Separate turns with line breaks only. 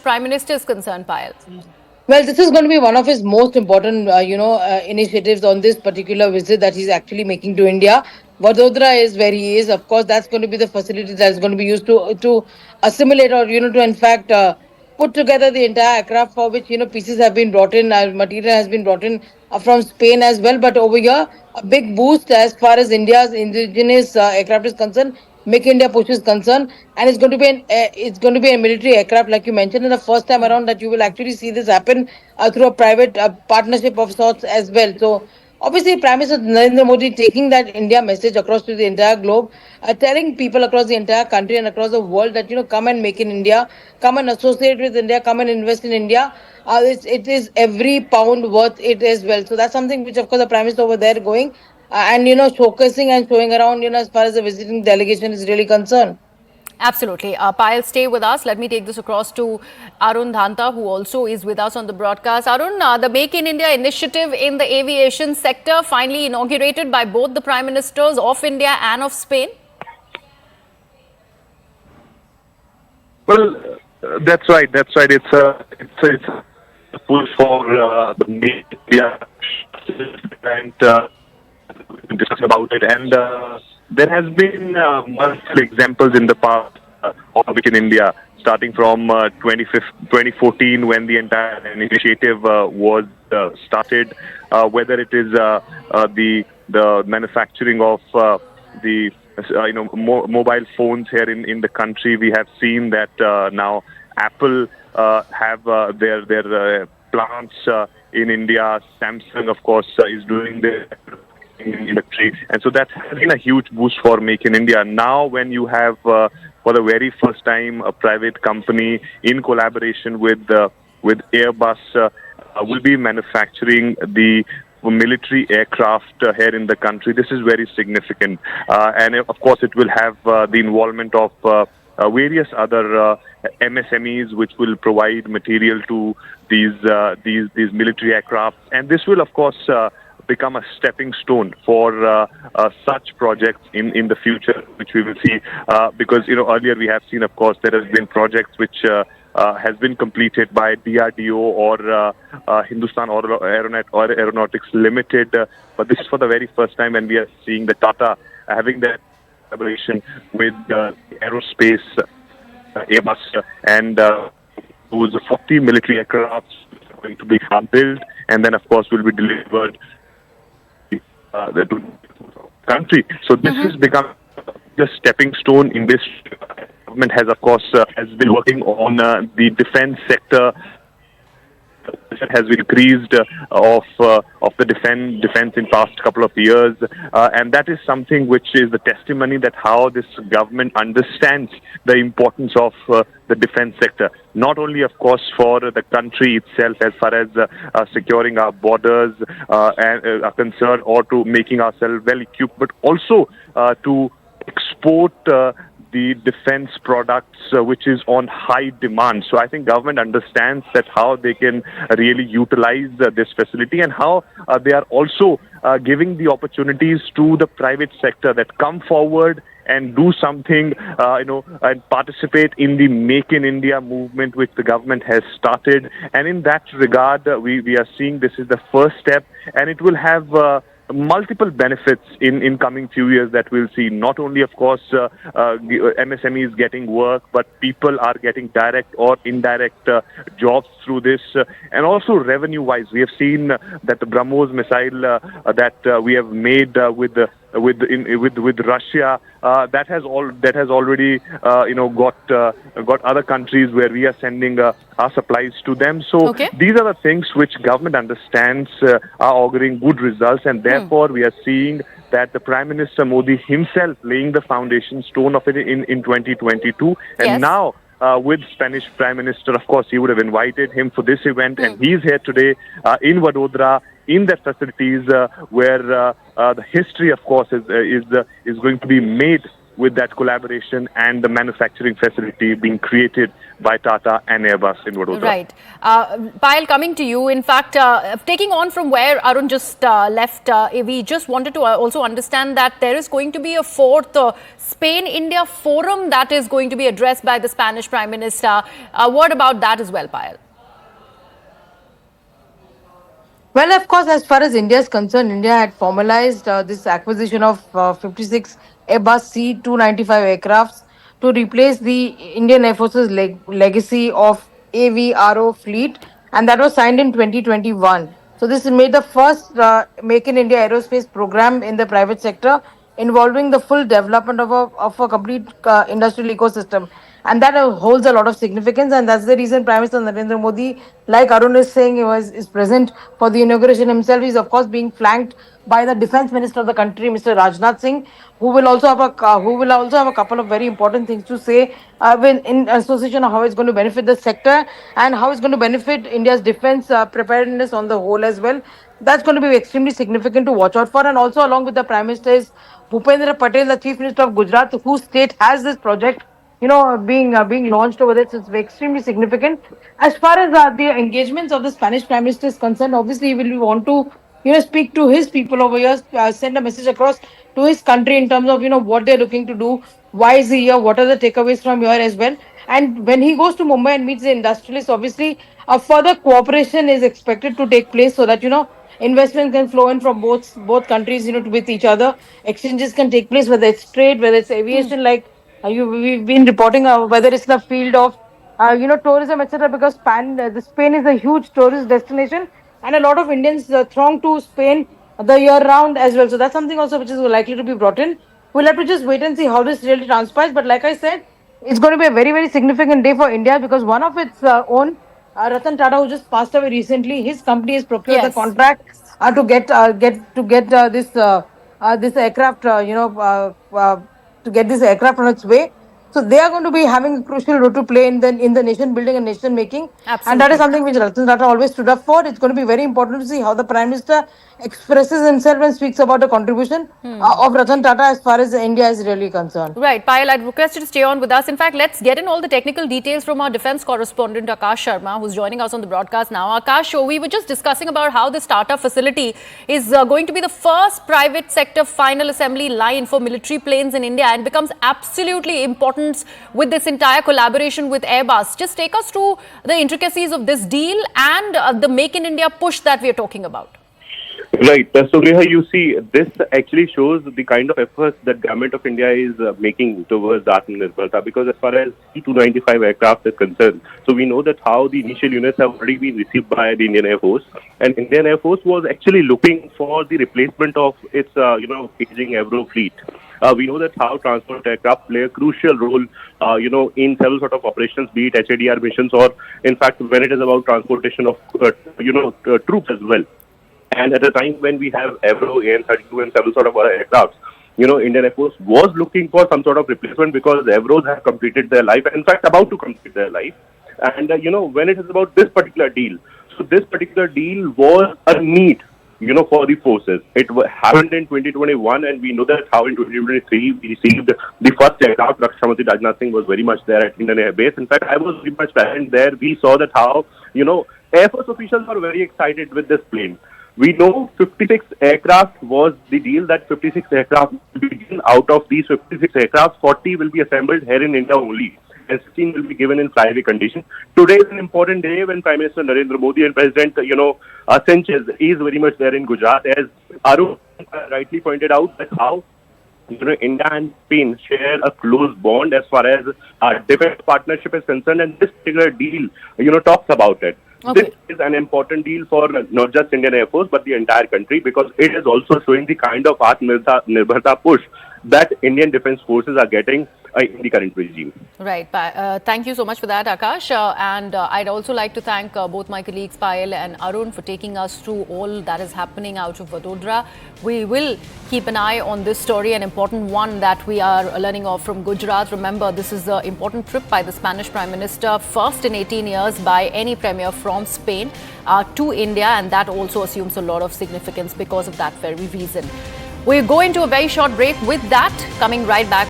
Prime Minister is concerned, Payal?
Well, this is going to be one of his most important, initiatives on this particular visit that he's actually making to India. Vadodara is where he is. Of course, that's going to be the facility that's going to be used to assimilate or to in fact put together the entire aircraft for which pieces have been brought in, material has been brought in from Spain as well. But over here, a big boost as far as India's indigenous aircraft is concerned. Make India push is concerned, and it's going to be a military aircraft, like you mentioned, and the first time around that you will actually see this happen through a private partnership of sorts as well. So obviously, Prime Minister Narendra Modi taking that India message across to the entire globe, telling people across the entire country and across the world that come and make in India, come and associate with India, come and invest in India. It is every pound worth it as well. So that's something which, of course, the Prime Minister over there going and showcasing and showing around as far as the visiting delegation is really concerned.
Absolutely. Payal, stay with us. Let me take this across to Arun Dhanta, who also is with us on the broadcast. Arun, the Make in India initiative in the aviation sector finally inaugurated by both the Prime Ministers of India and of Spain.
Well, that's right. That's right. It's a push for the Make India and discuss about it. And there has been multiple examples in the past of Make in India, starting from 2014 when the entire initiative was started. Whether it is the manufacturing of the mobile phones here in the country, we have seen that now Apple have their plants in India. Samsung, of course, is doing their in the country, and so that has been a huge boost for Make in India. Now, when you have for the very first time a private company in collaboration with Airbus will be manufacturing the military aircraft here in the country. This is very significant, and of course, it will have the involvement of various other MSMEs, which will provide material to these military aircraft, and this will, of course, become a stepping stone for such projects in the future, which we will see. Because earlier we have seen, of course, there has been projects which has been completed by DRDO or Hindustan Aeronautics Limited, but this is for the very first time, and we are seeing the Tata having that collaboration with aerospace, Airbus, and those 40 military aircraft are going to be built, and then, of course, will be delivered the country. So this has become the stepping stone in this. Government has, of course, has been working on the defense sector. Has increased of the defense in past couple of years, and that is something which is the testimony that how this government understands the importance of the defense sector. Not only, of course, for the country itself, as far as securing our borders and are concerned, or to making ourselves well equipped, but also to export the defense products, which is on high demand. So I think government understands that how they can really utilize this facility, and how they are also giving the opportunities to the private sector that come forward and do something, and participate in the Make in India movement, which the government has started. And in that regard, we are seeing this is the first step, and it will have multiple benefits in coming few years that we'll see. Not only, of course, MSMEs getting work, but people are getting direct or indirect jobs through this, and also revenue-wise, we have seen that the BrahMos missile that we have made with Russia, that has already got other countries where we are sending our supplies to them. So
Okay.
these are the things which government understands are auguring good results, and therefore we are seeing that the Prime Minister Modi himself laying the foundation stone of it in 2022, and
Yes.
now with Spanish Prime Minister, of course, he would have invited him for this event, and he's here today in Vadodara, in the facilities where the history, of course, is going to be made with that collaboration and the manufacturing facility being created by Tata and Airbus in Vadodara.
Right. Payal, coming to you, in fact, taking on from where Arun just left, we just wanted to also understand that there is going to be a fourth Spain-India forum that is going to be addressed by the Spanish Prime Minister. What about that as well, Payal?
Well, of course, as far as India is concerned, India had formalized this acquisition of 56 Airbus C-295 aircrafts to replace the Indian Air Force's legacy of AVRO fleet, and that was signed in 2021. So this made the first Make in India aerospace program in the private sector, involving the full development of a complete industrial ecosystem. And that holds a lot of significance. And that's the reason Prime Minister Narendra Modi, like Arun is saying, is present for the inauguration himself. He's, of course, being flanked by the Defense Minister of the country, Mr. Rajnath Singh, who will also have a couple of very important things to say in association of how it's going to benefit the sector and how it's going to benefit India's defense preparedness on the whole as well. That's going to be extremely significant to watch out for. And also, along with the Prime Minister is Bhupendra Patel, the Chief Minister of Gujarat, whose state has this project, being launched over there. So it's extremely significant. As far as the engagements of the Spanish Prime Minister is concerned, obviously, he will want to, speak to his people over here, send a message across to his country in terms of, what they're looking to do, why is he here, what are the takeaways from here as well. And when he goes to Mumbai and meets the industrialists, obviously, a further cooperation is expected to take place so that, investment can flow in from both countries, with each other. Exchanges can take place, whether it's trade, whether it's aviation, like we've been reporting, whether it's the field of tourism, etc. Because Spain is a huge tourist destination, and a lot of Indians throng to Spain the year round as well. So that's something also which is likely to be brought in. We'll have to just wait and see how this really transpires. But like I said, it's going to be a very, very significant day for India because one of its own, Ratan Tata, who just passed away recently, his company has procured the
Yes.
contract this aircraft, to get this aircraft on its way. So they are going to be having a crucial role to play in the nation building and nation making, and that is
Absolutely.
something which Ratan Tata always stood up for. It's going to be very important to see how the Prime Minister expresses himself and speaks about the contribution of Ratan Tata as far as India is really concerned.
Right, Payal, I'd request you to stay on with us. In fact, let's get in all the technical details from our defense correspondent, Akash Sharma, who's joining us on the broadcast now. Akash, we were just discussing about how this Tata facility is going to be the first private sector final assembly line for military planes in India and becomes absolutely important with this entire collaboration with Airbus. Just take us through the intricacies of this deal and the Make in India push that we are talking about.
Right. So, Reha, you see, this actually shows the kind of efforts that Government of India is making towards Aatmanirbharta, because as far as C-295 aircraft is concerned, so we know that how the initial units have already been received by the Indian Air Force, and Indian Air Force was actually looking for the replacement of its, aging Avro fleet. We know that how transport aircraft play a crucial role, in several sort of operations, be it HADR missions or, in fact, when it is about transportation of, troops as well. And at a time when we have Avro, AN-32 and several sort of other aircrafts, Indian Air Force was looking for some sort of replacement because Avros have completed their life, in fact, about to complete their life. And, when it is about this particular deal, so this particular deal was a need, for the forces. It happened in 2021, and we know that how in 2023 we received the first aircraft. Rakshamantri Rajnath Singh was very much there at Indian Air Base. In fact, I was very much present there. We saw that how, Air Force officials are very excited with this plane. We know 56 aircraft was the deal, that 56 aircraft will be given. Out of these 56 aircraft, 40 will be assembled here in India only, and 16 will be given in flyaway condition. Today is an important day when Prime Minister Narendra Modi and President, Sanchez is very much there in Gujarat. As Arun rightly pointed out, that how India and Spain share a close bond as far as our defense partnership is concerned, and this particular deal, talks about it.
Okay.
This is an important deal for not just Indian Air Force but the entire country, because it is also showing the kind of Aatmanirbharta push that Indian defense forces are getting in the current regime.
Right. Thank you so much for that, Akash. And I'd also like to thank both my colleagues, Payal and Arun, for taking us through all that is happening out of Vadodara. We will keep an eye on this story, an important one that we are learning of from Gujarat. Remember, this is an important trip by the Spanish Prime Minister, first in 18 years by any premier from Spain to India, and that also assumes a lot of significance because of that very reason. We'll go into a very short break. With that, coming right back.